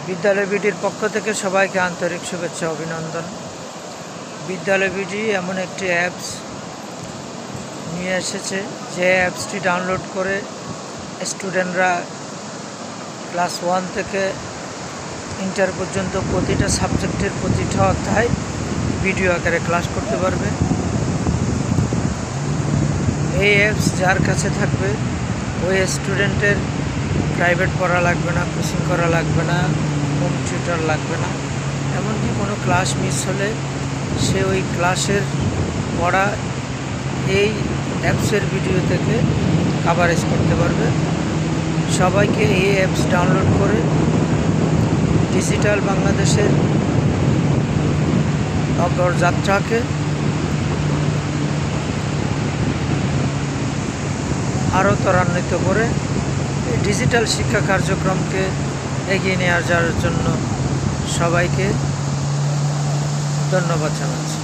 বিদ্যালয় বিডির পক্ষ থেকে সবাইকে আন্তরিক শুভেচ্ছা অভিনন্দন। বিদ্যালয় বিডি এমন একটি অ্যাপস নিয়ে এসেছে, যে অ্যাপসটি ডাউনলোড করে স্টুডেন্টরা ক্লাস 1 থেকে ইন্টার পর্যন্ত প্রতিটা সাবজেক্টের প্রতিটা অধ্যায় ভিডিও আকারে ক্লাস করতে পারবে। এই অ্যাপস যার কাছে থাকবে ওই স্টুডেন্টের প্রাইভেট পড়া লাগবে না, কোচিং করা লাগবে না, হোম টিউটর লাগবে না। এমনকি কোনো ক্লাস মিস হলে সে ওই ক্লাসের পড়া এই অ্যাপসের ভিডিও থেকে কভারেজ করতে পারবে। সবাইকে এই অ্যাপস ডাউনলোড করে ডিজিটাল বাংলাদেশের অগ্রযাত্রাকে আরও ত্বরান্বিত করে ডিজিটাল শিক্ষা কার্যক্রমকে এগিয়ে নিয়ে যাওয়ার জন্য সবাইকে ধন্যবাদ জানাচ্ছি।